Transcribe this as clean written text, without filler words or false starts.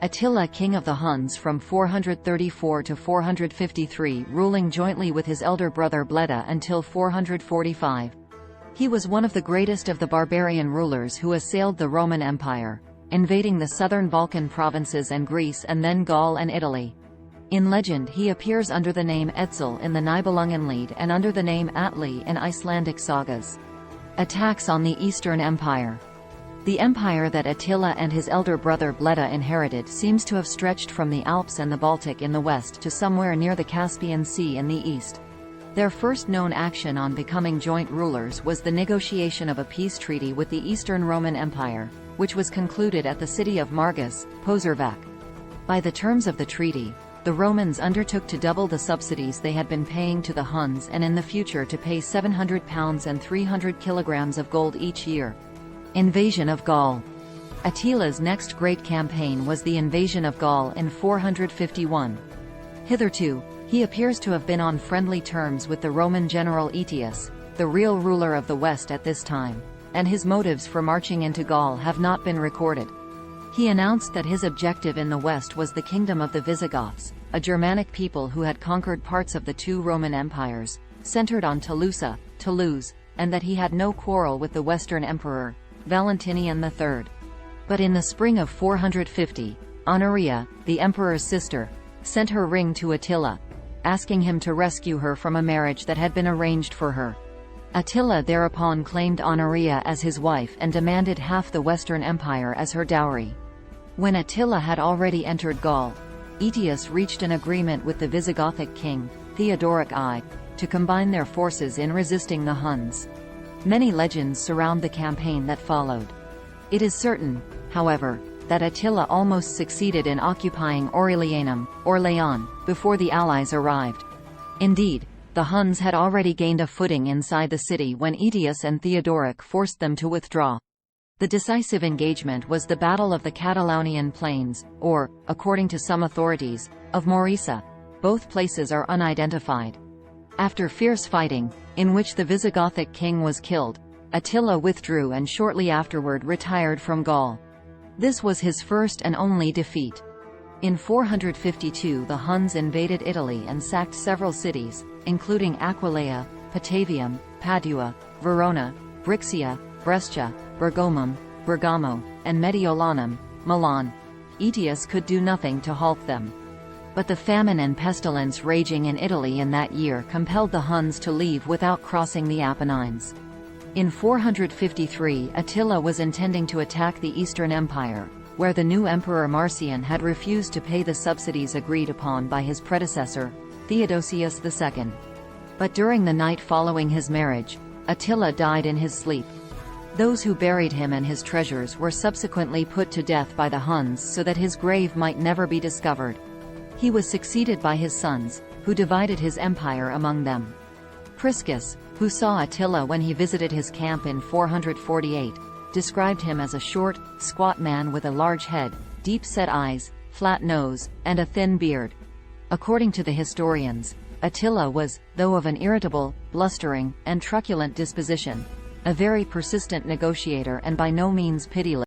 Attila, king of the Huns from 434 to 453, ruling jointly with his elder brother Bleda until 445. He was one of the greatest of the barbarian rulers who assailed the Roman Empire, invading the southern Balkan provinces and Greece and then Gaul and Italy. In legend he appears under the name Etzel in the Nibelungenlied and under the name Atli in Icelandic sagas. Attacks on the Eastern Empire. The empire that Attila and his elder brother Bleda inherited seems to have stretched from the Alps and the Baltic in the west to somewhere near the Caspian Sea in the east. Their first known action on becoming joint rulers was the negotiation of a peace treaty with the Eastern Roman Empire, which was concluded at the city of Margus, Pozirvac. By the terms of the treaty, the Romans undertook to double the subsidies they had been paying to the Huns and in the future to pay £700 and 300 kilograms of gold each year. Invasion of Gaul. Attila's next great campaign was the invasion of Gaul in 451. Hitherto, he appears to have been on friendly terms with the Roman general Aetius, the real ruler of the West at this time, and his motives for marching into Gaul have not been recorded. He announced that his objective in the west was the kingdom of the Visigoths, a Germanic people who had conquered parts of the two Roman empires, centered on Toulouse, and that he had no quarrel with the Western emperor, Valentinian III. But in the spring of 450, Honoria, the emperor's sister, sent her ring to Attila, asking him to rescue her from a marriage that had been arranged for her. Attila thereupon claimed Honoria as his wife and demanded half the Western Empire as her dowry. When Attila had already entered Gaul, Aetius reached an agreement with the Visigothic king, Theodoric I, to combine their forces in resisting the Huns. Many legends surround the campaign that followed. It is certain, however, that Attila almost succeeded in occupying Aurelianum, or Leon, before the allies arrived. Indeed, the Huns had already gained a footing inside the city when Aetius and Theodoric forced them to withdraw. The decisive engagement was the Battle of the Catalaunian Plains, or, according to some authorities, of Maurisa. Both places are unidentified. After fierce fighting, in which the Visigothic king was killed, Attila withdrew and shortly afterward retired from Gaul. This was his first and only defeat. In 452 the Huns invaded Italy and sacked several cities, including Aquileia, Patavium, Padua, Verona, Brixia, Brescia, Bergamo, and Mediolanum, Milan. Aetius could do nothing to halt them. But the famine and pestilence raging in Italy in that year compelled the Huns to leave without crossing the Apennines. In 453 Attila was intending to attack the Eastern Empire, where the new emperor Marcian had refused to pay the subsidies agreed upon by his predecessor, Theodosius II. But during the night following his marriage, Attila died in his sleep. Those who buried him and his treasures were subsequently put to death by the Huns so that his grave might never be discovered. He was succeeded by his sons, who divided his empire among them. Priscus, who saw Attila when he visited his camp in 448, described him as a short, squat man with a large head, deep-set eyes, flat nose, and a thin beard. According to the historians, Attila was, though of an irritable, blustering, and truculent disposition, a very persistent negotiator and by no means pitiless.